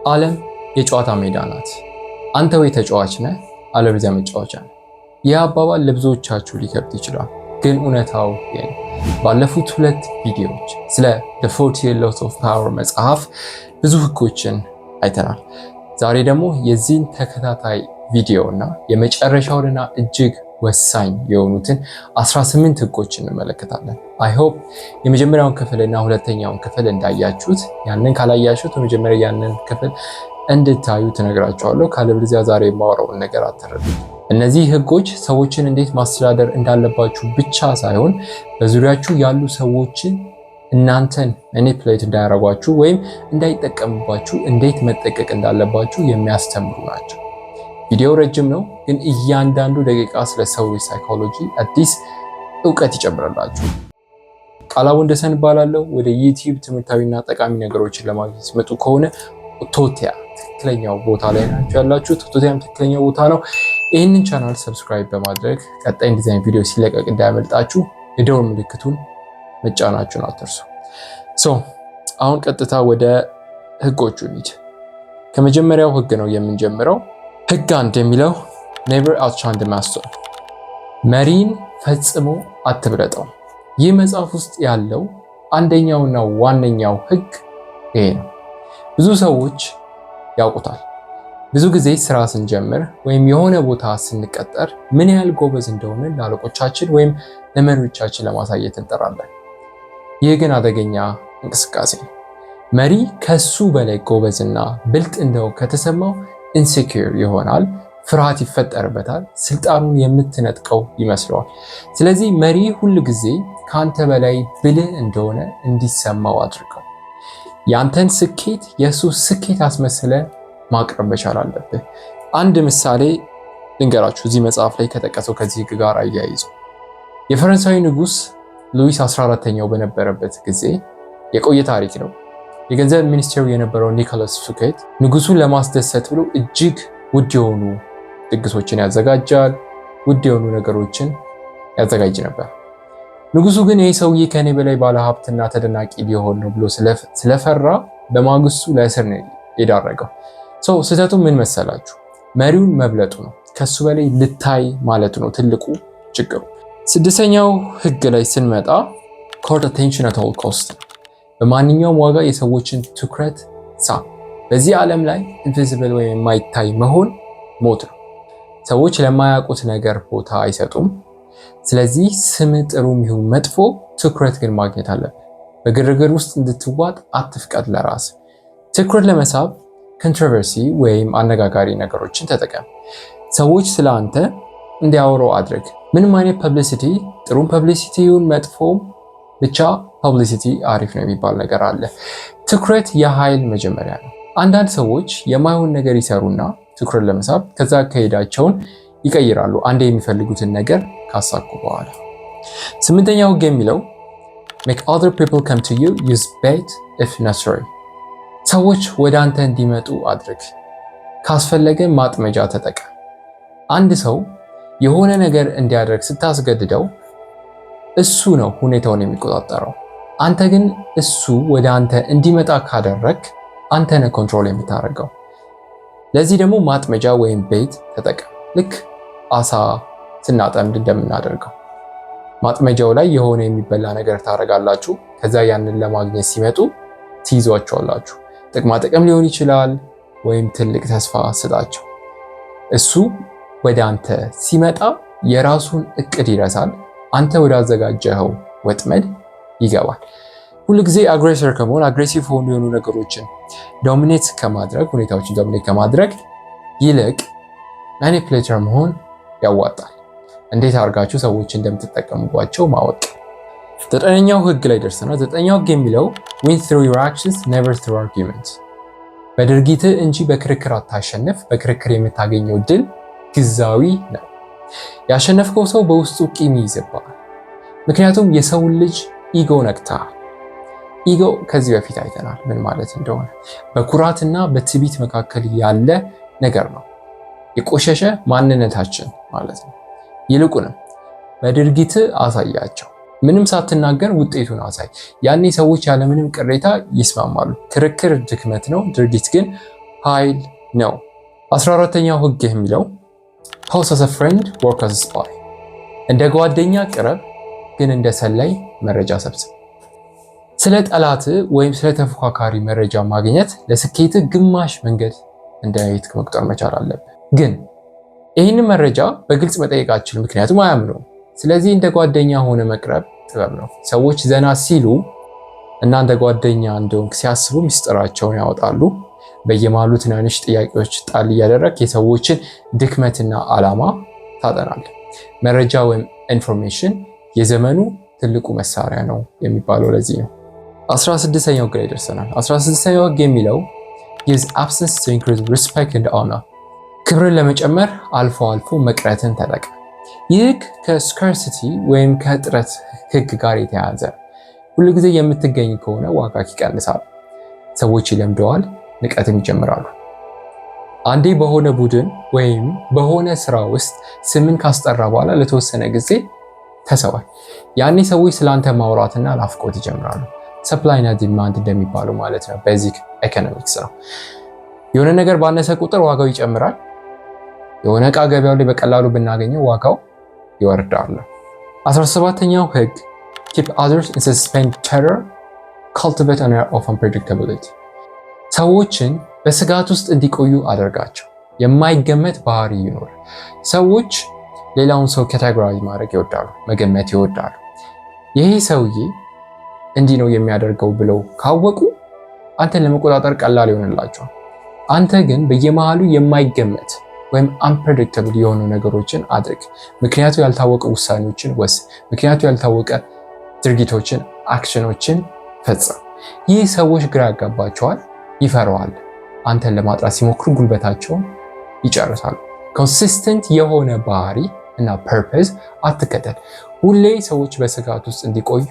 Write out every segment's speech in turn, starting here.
ዓለም የጨዋታ ሜዳ ናት። አንተ ወይ ተጫዋች ነህ አለበለዚያ መጫወቻ ነህ። ይህ አባባል ለብዙዎቻችሁ ሊከብድ ይችላል፣ ግን እውነታው ይሄ ነው። ባለፉት 2 ቪዲዮዎች ስለ The 40 Laws of Power መጽሐፍ ብዙ ህጎችን አይተናል። ዛሬ ደግሞ የዚህን ተከታታይ ቪዲዮ እና የመጨረሻውንና እጅግ ወሳኝ የሆኑትን 18 ህጎች እንመለከታለን። አይ ሆፕ የመጀመሪያውን ክፍልና ሁለተኛውን ክፍል እንዳያችሁት፣ ያንን ካላያችሁት በመጀመሪያ ያንን ክፍል እንድታዩ ትነግራችኋለሁ። ካለበለዚያ ዛሬ የማወራውን ነገር አትረዱ። እነዚህ ህጎች ሰዎችን እንዴት ማስተዳደር እንዳለባችሁ ብቻ ሳይሆን በዙሪያችሁ ያሉ ሰዎችን እናንተን ማኒፑሌት እንዳያረጓችሁ ወይም እንዳይጠቀሙባችሁ እንዴት መጠቀቅ እንዳለባችሁ የሚያስተምሩ ናቸው። ቪዲዮ ረጅም ነው፣ ግን እያንዳንዱ ደቂቃ ስለ ሰው ሳይኮሎጂ አዲስ እውቀት ይጨምራላችሁ። ቃላው እንደሰን እባላለሁ። ወደ ዩቲዩብ ትምህርታዊና ጠቃሚ ነገሮችን ለማግኘት ሲመጡ ከሆነ ቶቲያ ትክክለኛው ቦታ ላይ ናቸው ያላችሁት። ቶቲያም ትክክለኛው ቦታ ነው። ይህንን ቻናል ሰብስክራይብ በማድረግ ቀጣይ ዲዛይን ቪዲዮ ሲለቀቅ እንዳያመልጣችሁ የደወል ምልክቱን መጫናችሁን አትርሱ። አሁን ቀጥታ ወደ ህጎቹ እንሂድ። ከመጀመሪያው ህግ ነው የምንጀምረው። ህግ 1 የሚለው never outshine the master፣ መሪን ፈጽሞ አትብለጠው። ይህ መጽሐፍ ውስጥ ያለው አንደኛውና ዋነኛው ህግ ይሄ ነው። ብዙ ሰዎች ያውቁታል። ብዙ ጊዜ ስራ ስንጀምር ወይም የሆነ ቦታ ስንቀጠር ምን ያህል ጎበዝ እንደሆነ ለአለቆቻችን ወይም ለመሪዎቻችን ለማሳየት እንጠራለን። ይህ ግን አደገኛ እንቅስቃሴ ነው። መሪ ከሱ በላይ ጎበዝና ብልጥ እንደው ከተሰማው ኢንሴኪዩር ይሆናል፣ ፍርሃት ይፈጠርበታል፣ ስልጣኑን የምትነጥቀው ይመስለዋል። ስለዚህ መሪ ሁል ጊዜ ከአንተ በላይ ብልህ እንደሆነ እንዲሰማው አድርገው። ያንተን ስኬት የእሱ ስኬት አስመስለ ማቅረብ መቻል አለብህ። አንድ ምሳሌ ልንገራችሁ፣ እዚህ መጽሐፍ ላይ ከጠቀሰው ከዚህ ህግ ጋር አያይዞ። የፈረንሳዊ ንጉስ ሉዊስ 14ኛው በነበረበት ጊዜ የቆየ ታሪክ ነው። የገንዘብ ሚኒስቴሩ የነበረው ኒኮላስ ፉኬት ንጉሱን ለማስደሰት ብሎ እጅግ ውድ የሆኑ ድግሶችን ያዘጋጃል፣ ውድ የሆኑ ነገሮችን ያዘጋጅ ነበር። ንጉሱ ግን ይህ ሰውዬ ከኔ በላይ ባለሀብትና ተደናቂ ሊሆን ነው ብሎ ስለፈራ በማግስቱ ለእስር ነው የዳረገው። ስህተቱ ምን መሰላችሁ? መሪውን መብለጡ ነው። ከሱ በላይ ልታይ ማለቱ ነው ትልቁ ችግሩ። 6ኛው ህግ ላይ ስንመጣ court attention at all cost፣ በማንኛውም ዋጋ የሰዎችን ትኩረት ሳብ። በዚህ ዓለም ላይ ኢንቪዚብል ወይም የማይታይ መሆን ሞት ነው። ሰዎች ለማያውቁት ነገር ቦታ አይሰጡም። ስለዚህ ስም ጥሩም ይሁን መጥፎ ትኩረት ግን ማግኘት አለብህ። በግርግር ውስጥ እንድትዋጥ አትፍቀድ ለራስ። ትኩረት ለመሳብ ኮንትሮቨርሲ ወይም አነጋጋሪ ነገሮችን ተጠቀም። ሰዎች ስለ አንተ እንዲያወሩ አድርግ። ምንም አይነት ፐብሊሲቲ፣ ጥሩም ፐብሊሲቲ ይሁን መጥፎም፣ ብቻ ፐብሊሲቲ አሪፍ ነው የሚባል ነገር አለ። ትኩረት የኃይል መጀመሪያ ነው። አንዳንድ ሰዎች የማይሆን ነገር ይሰሩና ትኩረት ለመሳብ ከዛ አካሄዳቸውን ይቀይራሉ፣ አንዴ የሚፈልጉትን ነገር ካሳኩ በኋላ። 8ኛው ህግ የሚለው make other people come to you, use bait if necessary፣ ሰዎች ወደ አንተ እንዲመጡ አድርግ፣ ካስፈለገ ማጥመጃ ተጠቀም። አንድ ሰው የሆነ ነገር እንዲያደርግ ስታስገድደው እሱ ነው ሁኔታውን የሚቆጣጠረው። አንተ ግን እሱ ወደ አንተ እንዲመጣ ካደረግ አንተ ነህ ኮንትሮል የምታደርገው። ለዚህ ደግሞ ማጥመጃ ወይም ቤት ተጠቀም። ልክ አሳ ስናጠምድ እንደምናደርገው ማጥመጃው ላይ የሆነ የሚበላ ነገር ታደርጋላችሁ። ከዛ ያንን ለማግኘት ሲመጡ ትይዟቸዋላችሁ። ጥቅማ ጥቅም ሊሆን ይችላል ወይም ትልቅ ተስፋ ስጣቸው። እሱ ወደ አንተ ሲመጣ የራሱን እቅድ ይረሳል፣ አንተ ወዳዘጋጀኸው ወጥመድ ይገባል። ሁሉ ጊዜ አግሬሰር ከመሆን አግሬሲቭ ሆኑ የሆኑ ነገሮችን ዶሚኔት ከማድረግ ሁኔታዎችን ዶሚኔት ከማድረግ ይልቅ ማኒፕሌተር መሆን ያዋጣል። እንዴት አድርጋችሁ ሰዎች እንደምትጠቀሙባቸው ማወቅ። 9ኛው ህግ ላይ ደርሰናል። 9ኛው ህግ የሚለው win through your actions never through arguments፣ በድርጊትህ እንጂ በክርክር አታሸንፍ። በክርክር የምታገኘው ድል ግዛዊ ነው። ያሸነፍከው ሰው በውስጡ ቂም ይይዝብሃል። ምክንያቱም የሰውን ልጅ ኢጎ ነክተሃል። ኢጎ ከዚህ በፊት አይተናል ምን ማለት እንደሆነ። በኩራትና በትዕቢት መካከል ያለ ነገር ነው፣ የቆሸሸ ማንነታችን ማለት ነው። ይልቁንም በድርጊትህ አሳያቸው። ምንም ሳትናገር ውጤቱን አሳይ። ያኔ ሰዎች ያለምንም ቅሬታ ይስማማሉ። ክርክር ድክመት ነው፣ ድርጊት ግን ኃይል ነው። 14ኛው ህግ የሚለው pose as a friend, work as a spy። እንደ ጓደኛ ቅረብ፣ ግን እንደ ሰላይ መረጃ ሰብስብ። ስለ ጠላት ወይም ስለ ተፎካካሪ መረጃ ማግኘት ለስኬት ግማሽ መንገድ እንደያይት መቁጠር መቻል አለብህ። ግን ይህንን መረጃ በግልጽ መጠየቃችን ምክንያቱም አያምኑም። ስለዚህ እንደ ጓደኛ ሆነ መቅረብ ጥበብ ነው። ሰዎች ዘና ሲሉ እና እንደ ጓደኛ እንደሆንክ ሲያስቡ ሚስጥራቸውን ያወጣሉ። በየማሉ ትናንሽ ጥያቄዎች ጣል እያደረግ የሰዎችን ድክመትና ዓላማ ታጠናለህ። መረጃ ወይም ኢንፎርሜሽን የዘመኑ ትልቁ መሳሪያ ነው የሚባለው ለዚህ ነው። 16ኛው ህግ ላይ ደርሰናል። 16ኛው ህግ የሚለው use absence to increase respect and honor። ክብርን ለመጨመር አልፎ አልፎ መቅረትን ተጠቀም። ይህ ህግ ከስካርሲቲ ወይም ከእጥረት ህግ ጋር የተያያዘ ሁሉ ጊዜ የምትገኝ ከሆነ ዋጋ ይቀንሳል፣ ሰዎች ይለምደዋል፣ ንቀትም ይጀምራሉ። አንዴ በሆነ ቡድን ወይም በሆነ ስራ ውስጥ ስምን ካስጠራ በኋላ ለተወሰነ ጊዜ ተሰዋል። ያኔ ሰዎች ስላንተ ማውራትና ናፍቆት ይጀምራሉ። ሰፕላይ እና ዲማንድ እንደሚባለው ማለት ነው። ቤዚክ ኢኮኖሚክስ ነው። የሆነ ነገር ባነሰ ቁጥር ዋጋው ይጨምራል። የሆነ እቃ ገበያው ላይ በቀላሉ ብናገኘው ዋጋው ይወርዳል። 17ኛው ህግ keep others in suspense terror, cultivate an air of unpredictability። ሰዎችን በስጋት ውስጥ እንዲቆዩ አደርጋቸው። የማይገመት ባህሪ ይኖር። ሰዎች ሌላውን ሰው ካቴጎራይዝ ማድረግ ይወዳሉ፣ መገመት ይወዳሉ። ይሄ ሰውዬ እንዲህ ነው የሚያደርገው ብለው ካወቁ አንተን ለመቆጣጠር ቀላል ይሆንላቸዋል። አንተ ግን በየመሃሉ የማይገመት ወይም unpredictable የሆኑ ነገሮችን አድርግ። ምክንያቱ ያልታወቀ ውሳኔዎችን ወስን። ምክንያቱ ያልታወቀ ድርጊቶችን፣ አክሽኖችን ፈጽም። ይህ ሰዎች ግራ ያጋባቸዋል፣ ይፈራዋል። አንተን ለማጥራት ሲሞክሩ ጉልበታቸውን ይጨርሳሉ። ኮንሲስተንት የሆነ ባህሪ እና ፐርፐዝ አትከተል። ሁሌ ሰዎች በስጋት ውስጥ እንዲቆዩ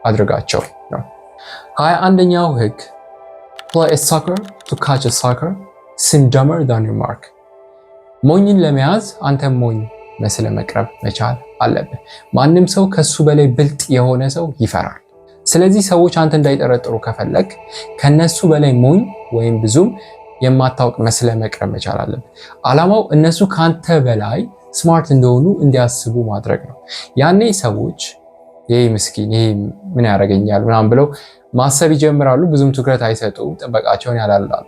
አድርጋቸው ነው። 21ኛው ህግ play a sucker to catch a sucker, seem dumber than your mark። ሞኝን ለመያዝ አንተ ሞኝ መስለ መቅረብ መቻል አለብህ። ማንም ሰው ከሱ በላይ ብልጥ የሆነ ሰው ይፈራል። ስለዚህ ሰዎች አንተ እንዳይጠረጥሩ ከፈለግ ከነሱ በላይ ሞኝ ወይም ብዙም የማታውቅ መስለ መቅረብ መቻል አለብህ። ዓላማው እነሱ ካንተ በላይ ስማርት እንደሆኑ እንዲያስቡ ማድረግ ነው። ያኔ ሰዎች ይሄ ምስኪን ይሄ ምን ያደርገኛል ምናምን ብለው ማሰብ ይጀምራሉ። ብዙም ትኩረት አይሰጡም፣ ጥበቃቸውን ያላላሉ።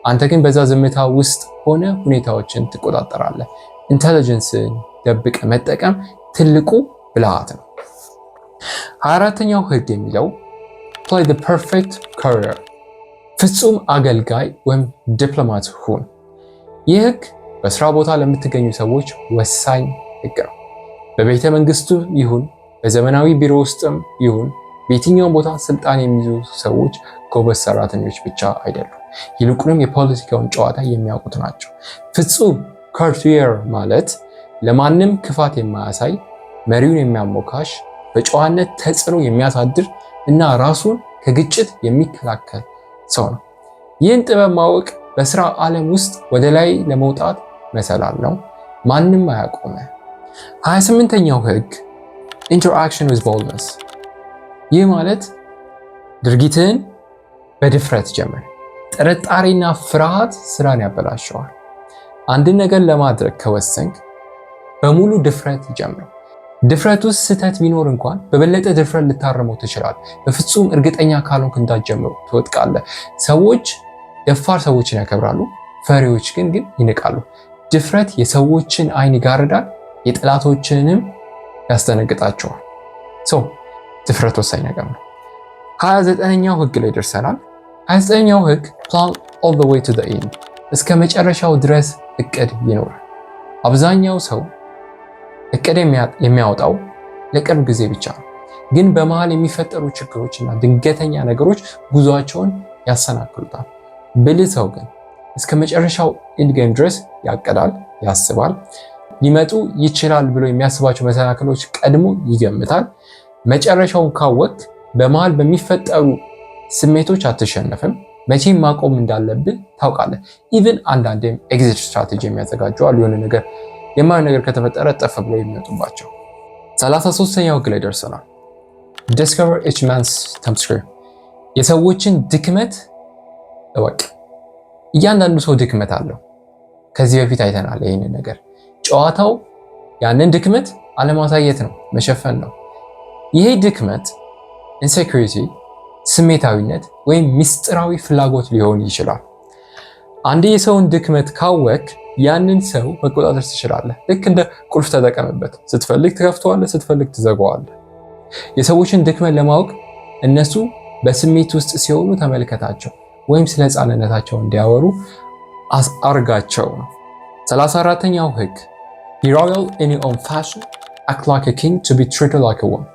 አንተ ግን በዛ ዝምታ ውስጥ ሆነ ሁኔታዎችን ትቆጣጠራለህ። ኢንተለጀንስን ደብቀ መጠቀም ትልቁ ብልሃት ነው። 24ኛው ህግ የሚለው play the perfect courier፣ ፍጹም አገልጋይ ወይም ዲፕሎማት ሁን። ይህ ህግ በስራ ቦታ ለምትገኙ ሰዎች ወሳኝ ህግ ነው። በቤተ መንግስቱ ይሁን በዘመናዊ ቢሮ ውስጥም ይሁን በየትኛውም ቦታ ስልጣን የሚይዙ ሰዎች ጎበዝ ሰራተኞች ብቻ አይደሉም፣ ይልቁንም የፖለቲካውን ጨዋታ የሚያውቁት ናቸው። ፍጹም ኮርቲየር ማለት ለማንም ክፋት የማያሳይ፣ መሪውን የሚያሞካሽ፣ በጨዋነት ተጽዕኖ የሚያሳድር እና ራሱን ከግጭት የሚከላከል ሰው ነው። ይህን ጥበብ ማወቅ በስራ ዓለም ውስጥ ወደ ላይ ለመውጣት መሰላል ነው። ማንም አያቆመ። 28ኛው ህግ interaction with boldness። ይህ ማለት ድርጊትህን በድፍረት ጀምር። ጥርጣሬና ፍርሃት ስራን ያበላሸዋል። አንድን ነገር ለማድረግ ከወሰንክ በሙሉ ድፍረት ይጀምር። ድፍረት ውስጥ ስህተት ቢኖር እንኳን በበለጠ ድፍረት ልታረመው ትችላለህ። በፍጹም እርግጠኛ ካልሆንክ እንዳትጀምሩ ትወድቃለህ። ሰዎች ደፋር ሰዎችን ያከብራሉ፣ ፈሪዎች ግን ይንቃሉ። ድፍረት የሰዎችን አይን ይጋርዳል፣ የጠላቶችንም ያስደነግጣቸዋል። ድፍረት ወሳኝ ነገር ነው። 29ኛው ህግ ላይ ደርሰናል። 29ኛው ህግ plan all the way to the end፣ እስከ መጨረሻው ድረስ እቅድ ይኖር። አብዛኛው ሰው እቅድ የሚያወጣው ለቅርብ ጊዜ ብቻ ነው፣ ግን በመሃል የሚፈጠሩ ችግሮች እና ድንገተኛ ነገሮች ጉዟቸውን ያሰናክሉታል። ብልህ ሰው ግን እስከ መጨረሻው ኢንድ ጌም ድረስ ያቅዳል፣ ያስባል። ሊመጡ ይችላል ብሎ የሚያስባቸው መሰናክሎች ቀድሞ ይገምታል። መጨረሻውን ካወቅ በመሃል በሚፈጠሩ ስሜቶች አትሸነፍም። መቼም ማቆም እንዳለብህ ታውቃለህ። ኢቭን አንዳንዴም ኤግዚት ስትራቴጂ የሚያዘጋጁ አሉ። የሆነ ነገር የማየው ነገር ከተፈጠረ ጠፍ ብሎ የሚመጡባቸው። 33ኛው ህግ ላይ ደርሰናል። discover each man's strength፣ የሰዎችን ድክመት እወቅ። እያንዳንዱ ሰው ድክመት አለው። ከዚህ በፊት አይተናል ይህንን ነገር። ጨዋታው ያንን ድክመት አለማሳየት ነው፣ መሸፈን ነው። ይሄ ድክመት ኢንሴኩሪቲ፣ ስሜታዊነት ወይም ምስጢራዊ ፍላጎት ሊሆን ይችላል። አንድ የሰውን ድክመት ካወቅ ያንን ሰው መቆጣጠር ትችላለህ። ልክ እንደ ቁልፍ ተጠቀምበት። ስትፈልግ ትከፍተዋለህ፣ ስትፈልግ ትዘጋዋለህ። የሰዎችን ድክመት ለማወቅ እነሱ በስሜት ውስጥ ሲሆኑ ተመልከታቸው፣ ወይም ስለ ሕፃንነታቸው እንዲያወሩ አርጋቸው ነው። 34ኛው ህግ Be royal in your own fashion, act like a king to be treated like a woman.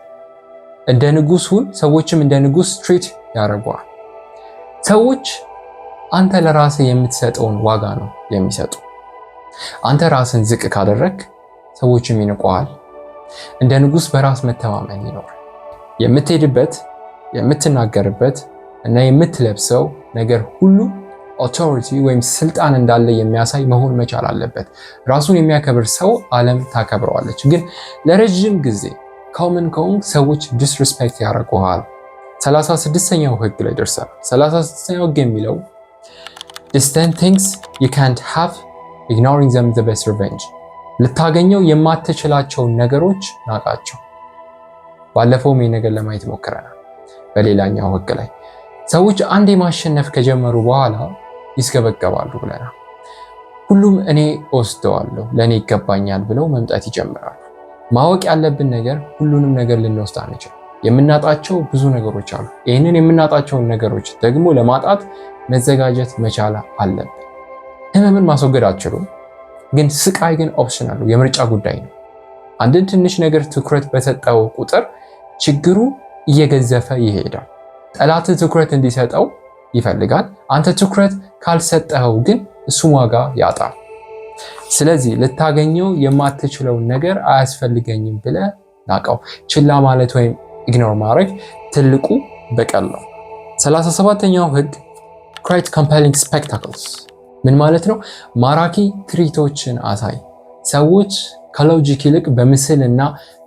እንደ ንጉስ ሁን፣ ሰዎችም እንደ ንጉስ ትሪት ያደርጓል። ሰዎች አንተ ለራስህ የምትሰጠውን ዋጋ ነው የሚሰጡ። አንተ ራስን ዝቅ ካደረግ ሰዎችም ይንቁሃል። እንደ ንጉስ በራስ መተማመን ይኖር። የምትሄድበት፣ የምትናገርበት እና የምትለብሰው ነገር ሁሉ ኦቶሪቲ ወይም ስልጣን እንዳለ የሚያሳይ መሆን መቻል አለበት። ራሱን የሚያከብር ሰው ዓለም ታከብረዋለች። ግን ለረጅም ጊዜ ኮመን ከሆንክ ሰዎች ዲስሪስፔክት ያደርጉሃል። 36ኛው ህግ ላይ ደርሰናል። 36ኛው ህግ የሚለው distant things you can't have, ignoring them is the best revenge. ልታገኘው የማትችላቸውን ነገሮች ናቃቸው። ባለፈውም ይህ ነገር ለማየት ሞክረናል። በሌላኛው ህግ ላይ ሰዎች አንዴ ማሸነፍ ከጀመሩ በኋላ ይስገበገባሉ ብለናል። ሁሉም እኔ ወስደዋለሁ፣ ለእኔ ይገባኛል ብለው መምጣት ይጀምራሉ። ማወቅ ያለብን ነገር ሁሉንም ነገር ልንወስድ አንችልም። የምናጣቸው ብዙ ነገሮች አሉ። ይህንን የምናጣቸውን ነገሮች ደግሞ ለማጣት መዘጋጀት መቻል አለብን። ህመምን ማስወገድ አትችሉም፣ ግን ስቃይ ግን ኦፕሽናል ነው፣ የምርጫ ጉዳይ ነው። አንድን ትንሽ ነገር ትኩረት በሰጠው ቁጥር ችግሩ እየገዘፈ ይሄዳል። ጠላት ትኩረት እንዲሰጠው ይፈልጋል። አንተ ትኩረት ካልሰጠኸው ግን እሱም ዋጋ ያጣል። ስለዚህ ልታገኘው የማትችለውን ነገር አያስፈልገኝም ብለህ ናቀው። ችላ ማለት ወይም ኢግኖር ማድረግ ትልቁ በቀል ነው። 37ኛው ህግ create compelling spectacles ምን ማለት ነው? ማራኪ ትርኢቶችን አሳይ። ሰዎች ከሎጂክ ይልቅ በምስል እና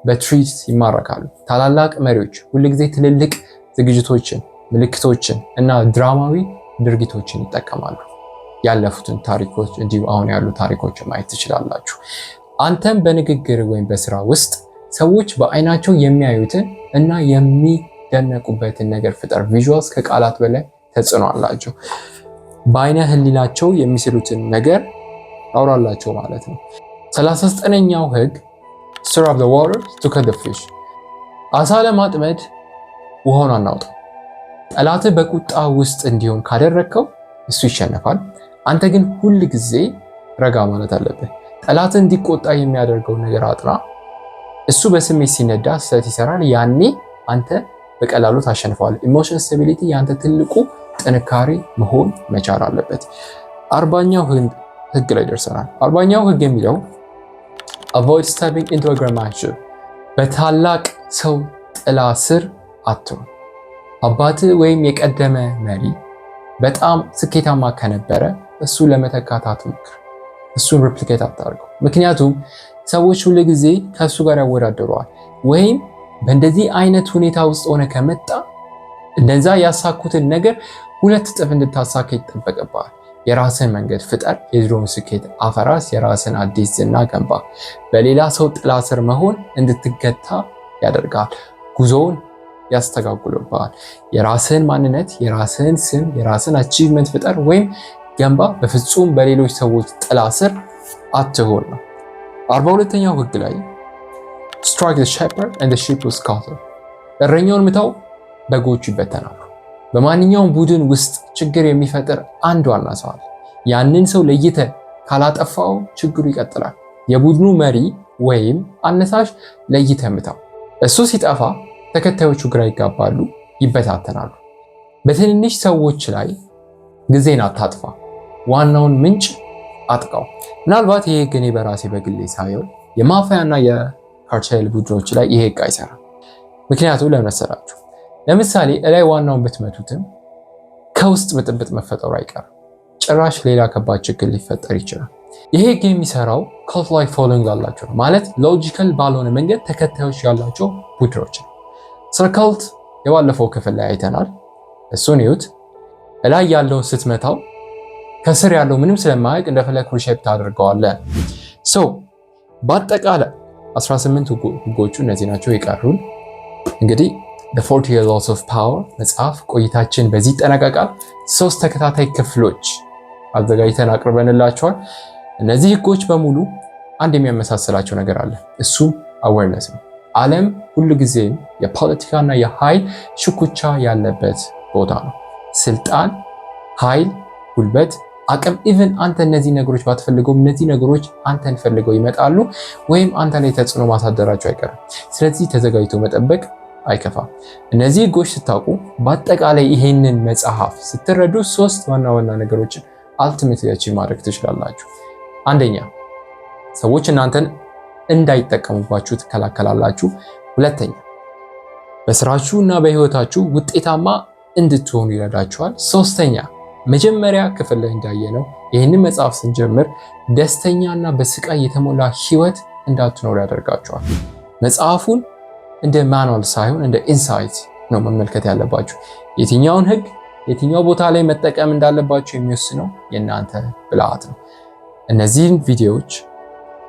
በትርኢት ይማረካሉ። ታላላቅ መሪዎች ሁልጊዜ ትልልቅ ዝግጅቶችን፣ ምልክቶችን እና ድራማዊ ድርጊቶችን ይጠቀማሉ። ያለፉትን ታሪኮች እንዲሁ አሁን ያሉ ታሪኮችን ማየት ትችላላችሁ። አንተም በንግግር ወይም በስራ ውስጥ ሰዎች በአይናቸው የሚያዩትን እና የሚደነቁበትን ነገር ፍጠር። ቪዥዋልስ ከቃላት በላይ ተጽዕኖ አላቸው። በአይነ ህሊናቸው የሚስሉትን ነገር አውራላቸው ማለት ነው። 39ኛው ህግ stir up the water to catch the fish። አሳ ለማጥመድ ውሃውን አናውጣው። ጠላትህ በቁጣ ውስጥ እንዲሆን ካደረግከው እሱ ይሸነፋል። አንተ ግን ሁል ጊዜ ረጋ ማለት አለብህ። ጠላትህ እንዲቆጣ የሚያደርገው ነገር አጥና። እሱ በስሜት ሲነዳ ስህተት ይሰራል። ያኔ አንተ በቀላሉ ታሸንፈዋለህ። ኢሞሽን ስታቢሊቲ የአንተ ትልቁ ጥንካሬ መሆን መቻል አለበት። 40ኛው ህግ ላይ ደርሰናል። 40ኛው ህግ የሚለው avoid stepping into a grand mansion። በታላቅ ሰው ጥላ ስር አትሁን። አባትህ ወይም የቀደመ መሪ በጣም ስኬታማ ከነበረ እሱ ለመተካት አትሞክር። እሱን ሪፕሊኬት አታርገው። ምክንያቱም ሰዎች ሁሉ ጊዜ ከእሱ ጋር ያወዳደረዋል። ወይም በእንደዚህ አይነት ሁኔታ ውስጥ ሆነ ከመጣ እንደዛ ያሳኩትን ነገር 2 እጥፍ እንድታሳካ ይጠበቅብሃል። የራስን መንገድ ፍጠር። የድሮውን ስኬት አፈራስ። የራስን አዲስ ዝና ገንባ። በሌላ ሰው ጥላ ስር መሆን እንድትገታ ያደርጋል። ጉዞውን ያስተጋግሉብሃል። የራስን ማንነት፣ የራስን ስም፣ የራስን አቺቭመንት ፍጠር ወይም ገንባ። በፍጹም በሌሎች ሰዎች ጥላ ስር አትሆን ነው። 42ኛው ህግ ላይ strike the shepherd and the sheep will scatter። እረኛውን ምታው፣ በጎቹ ይበተናሉ። በማንኛውም ቡድን ውስጥ ችግር የሚፈጥር አንድ ዋና ሰው አለ። ያንን ሰው ለይተህ ካላጠፋው ችግሩ ይቀጥላል። የቡድኑ መሪ ወይም አነሳሽ ለይተህ ምታው። እሱ ሲጠፋ ተከታዮቹ ግራ ይጋባሉ፣ ይበታተናሉ። በትንንሽ ሰዎች ላይ ጊዜን አታጥፋ፣ ዋናውን ምንጭ አጥቃው። ምናልባት ይሄ ግን በራሴ በግሌ ሳየው የማፊያና የካርቴል ቡድኖች ላይ ይሄ ህግ አይሰራም። ምክንያቱም ለመሰላችሁ ለምሳሌ እላይ ዋናውን ብትመቱትም ከውስጥ ብጥብጥ መፈጠሩ አይቀርም። ጭራሽ ሌላ ከባድ ችግር ሊፈጠር ይችላል። ይሄ ህግ የሚሰራው ኮልት ላይክ ፎሎዊንግ አላቸው ነው ማለት ሎጂካል ባልሆነ መንገድ ተከታዮች ያላቸው ቡድኖች ነው። ስለ ኮልት የባለፈው ክፍል ላይ አይተናል። እሱን ይዩት። እላይ ያለውን ስትመታው ከስር ያለው ምንም ስለማያውቅ እንደፈለክ ሪሼፕ ታደርገዋለህ። በአጠቃላይ 18 ህጎቹ እነዚህ ናቸው የቀሩን። እንግዲህ The 40 Laws of Power መጽሐፍ ቆይታችን በዚህ ይጠናቀቃል። 3 ተከታታይ ክፍሎች አዘጋጅተን አቅርበንላችኋል። እነዚህ ህጎች በሙሉ አንድ የሚያመሳስላቸው ነገር አለ። እሱም አዌርነስ ነው። ዓለም ሁልጊዜም የፖለቲካና የኃይል ሽኩቻ ያለበት ቦታ ነው። ስልጣን፣ ኃይል፣ ጉልበት፣ አቅም ኢቭን አንተ እነዚህ ነገሮች ባትፈልገውም እነዚህ ነገሮች አንተን ፈልገው ይመጣሉ ወይም አንተ ላይ ተጽዕኖ ማሳደራቸው አይቀርም። ስለዚህ ተዘጋጅቶ መጠበቅ አይከፋም። እነዚህ ህጎች ስታውቁ በአጠቃላይ ይሄንን መጽሐፍ ስትረዱ 3 ዋና ዋና ነገሮችን አልቲሜትሊ አቺቭ ማድረግ ትችላላችሁ። አንደኛ፣ ሰዎች እናንተን እንዳይጠቀሙባችሁ ትከላከላላችሁ። ሁለተኛ፣ በስራችሁ እና በህይወታችሁ ውጤታማ እንድትሆኑ ይረዳችኋል። ሶስተኛ፣ መጀመሪያ ክፍል ላይ እንዳየነው ይህንን መጽሐፍ ስንጀምር ደስተኛና በስቃይ የተሞላ ህይወት እንዳትኖሩ ያደርጋችኋል። መጽሐፉን እንደ ማኑዋል ሳይሆን እንደ ኢንሳይት ነው መመልከት ያለባችሁ። የትኛውን ህግ የትኛው ቦታ ላይ መጠቀም እንዳለባችሁ የሚወስነው የእናንተ ብልሃት ነው። እነዚህን ቪዲዮዎች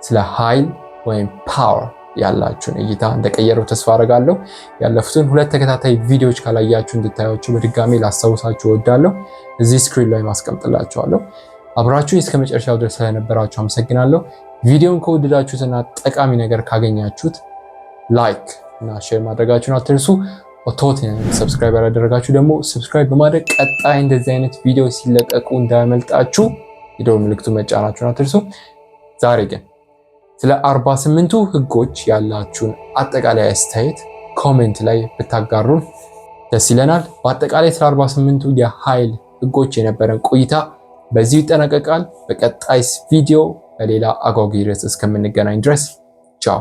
ስለ ኃይል ወይም ፓወር ያላችሁን እይታ እንደቀየረው ተስፋ አደርጋለሁ። ያለፉትን 2 ተከታታይ ቪዲዮዎች ካላያችሁ እንድታዩቸው በድጋሚ ላስታውሳችሁ እወዳለሁ። እዚህ ስክሪን ላይ ማስቀምጥላችኋለሁ። አብራችሁን እስከ መጨረሻው ድረስ ስለነበራችሁ አመሰግናለሁ። ቪዲዮን ከወደዳችሁትና ጠቃሚ ነገር ካገኛችሁት ላይክ እና ሼር ማድረጋችሁን አትርሱ። ኦቶቴን ሰብስክራይብ ያላደረጋችሁ ደግሞ ሰብስክራይብ በማድረግ ቀጣይ እንደዚህ አይነት ቪዲዮ ሲለቀቁ እንዳያመልጣችሁ የደወል ምልክቱን መጫናችሁን አትርሱ። ዛሬ ግን ስለ 48ቱ ህጎች ያላችሁን አጠቃላይ አስተያየት ኮሜንት ላይ ብታጋሩን ደስ ይለናል። በአጠቃላይ ስለ 48ቱ የኃይል ህጎች የነበረን ቆይታ በዚሁ ይጠናቀቃል። በቀጣይ ቪዲዮ በሌላ አጓጊ ርዕስ እስከምንገናኝ ድረስ ቻው።